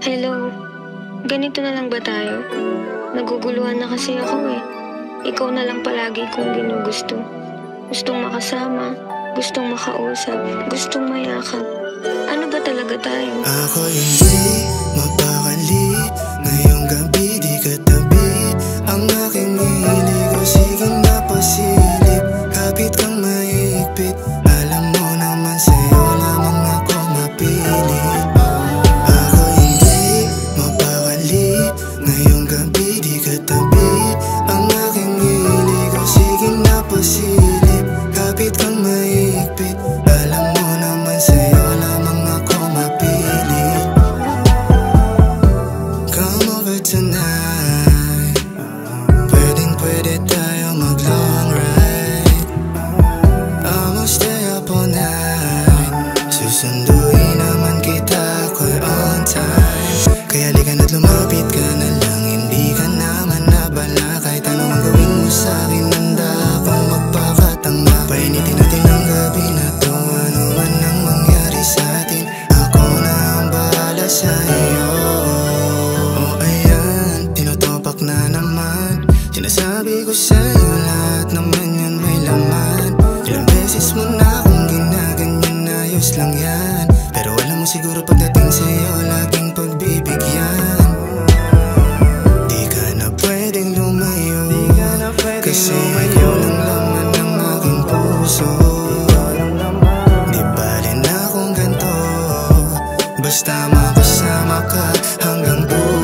Hello, ganito na lang ba tayo? Naguguluhan na kasi ako eh. Ikaw na lang palagi kong ginugusto. Gustong makasama, gustong makausap, gustong mayakap. Ano ba talaga tayo? Ako hindi mapakali, ngayong gabi di katabi. Ang aking hilig o siging napasilip, kapit kang mahigpit. Alam mo naman sa'yo lamang ako mapilit. Ako hindi mapakali, ngayong gabi di katabi. Ang aking hilig o siging napasilip, kapit kang mahigpit. Alam mo naman sa'yo lamang ako mapilit. Come over tonight, pwede tayo mag-long ride. I'ma stay up all night, susunduin naman kita, ako'y on time. Kaya halika na't lumapit ka na lang, hindi ka naman nabala. Kahit ano ang gawin mo sa'kin, handa akong magpakatanga. Painitin natin ang gabi na to, ano man ang mangyari sa'tin, ako na ang bahala sa iyo. Oh ayan, tinutopak na naman. Sinasabi ko sa'yo lahat naman yun may laman. Ilang beses mo na akong ginaganyan, ayos lang yan. Pero alam mo siguro pagdating sa'yo, laging pagbibigyan. Di ka na pwedeng lumayo, kasi ikaw lang laman ng aking puso. Di bali na kung ganito, basta makasama ka hanggang buhay.